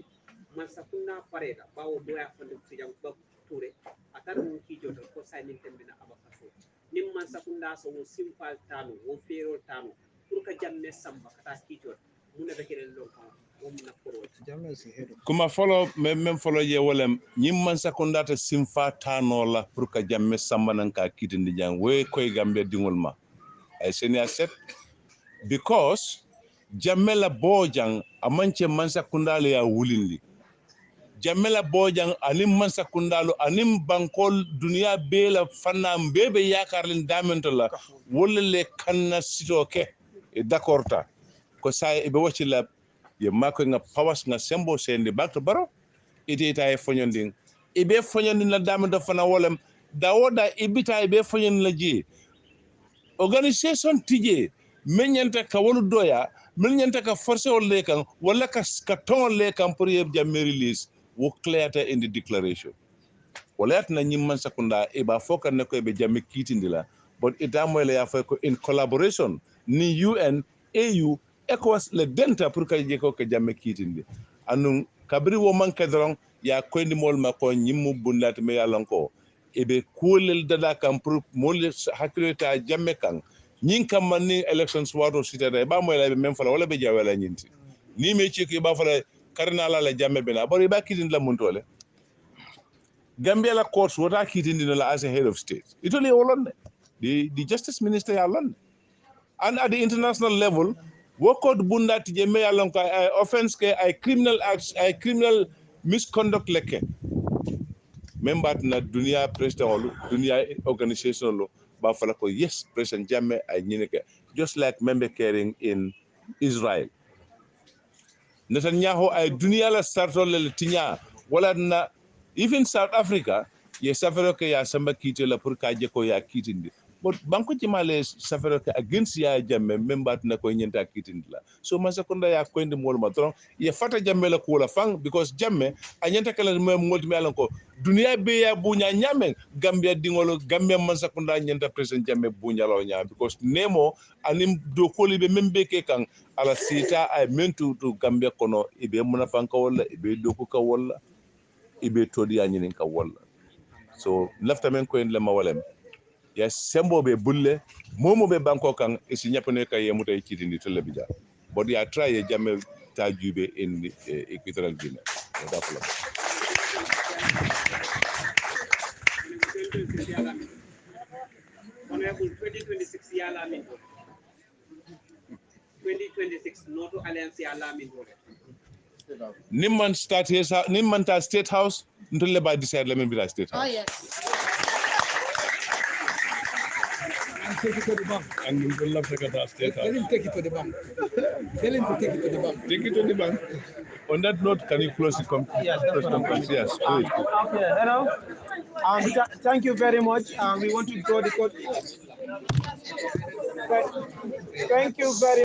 man sakunda pareda bawo doya fande fijam ko toure atar mo ki jotal ko saynin tembe na abakaso nim man sakunda so wo simple tano wo fero tano pour ka jamme samba kata ki jot mu ne bekere lo ko wo mu na poro kuma follow même follow ye wolem nyim man sakunda ta simfa tano la pour ka jamme samba nan ka kitindi jang we koy gambe dingol ma ay senia set because jamme la bojang amanche man sakunda le ya wulindi jamela bojang anim mansa kundalu anim bankol dunia bela fanna mbebe yakarlen damentola wolle kanna sitoke e d'accordta ko say e be wacila ye mako nga pawas nga sembo sende bakto baro ita e fonyonding e be fonyondin la damento fana wolem dawoda ibita e be fonyondin la ji organisation tije menyanta ka wolu doya menyanta ka force wolle kan wala ka ton le kan pour ye jamme release wo clearta in the declaration wala yatna nyimman sakunda e ba foka ne ko be jamme kitindila but ita moyle ya fay ko in collaboration ni UN AU ECOWAS le denta pour ka je ko ke jamme kitindi anun kabri wo manke dron ya koyndi mol ma ko nyimmu bundat me yalanko e be kulel dada kam pour mol hakilita jamme kan nyin kam man ni elections wato sitade ba moyle be même fala wala be jawala nyinti ni me ci ko ba fala cardinal la jamme bena bari ba kitindi la muntole Gambia la courts wata kitindi la as a head of state itoli wolonde the justice minister ya lon and at the international level wokod bundati je me yalon ko offense ke ay criminal acts ay criminal misconduct leke membat na dunia president olu dunia organization lo ba fala ko yes president jamme ay nyineke just like member caring in Israel Netanyahu ay dunia la startol le tinya wala na even South Africa ye safaro ke ya samba kite la pour ka je ko ya kitindi but banko ci male safaro ke against ya jamme membat na ko nyenta kitindi la so ma sekunda ya ko ndi mol matron ye fata jamme la ko la fang because jamme a nyenta kala molti me alan ko dunia be ya bunya nyame Gambia dingolo Gambia man sekunda nyenta president jamme bunya lo nya because nemo anim do koli be membe ke kan ala sita ay mentu to Gambia kono ibe muna fanka wala ibe doku ka wala ibe todi ya nyinin ka wala so lafta men ko en le mawalem ya sembo be bulle momo be banko kan e si nyapane kay yemuta ci dindi to lebija but ya try ye jamme ta jube in equatorial guinea da ko Honorable 2026 ya LAMIN 2026 noto alliance ya LAMIN nimman ta state house ntolle ba decide lamen bila state house yes. Take it to the bank. and we love to state house Let him take it to the bank. Tell him to take it to the bank. take it to the bank on that note can you close the press conference yes please Okay, hello. Thank you very much. We want to draw the code. Thank you very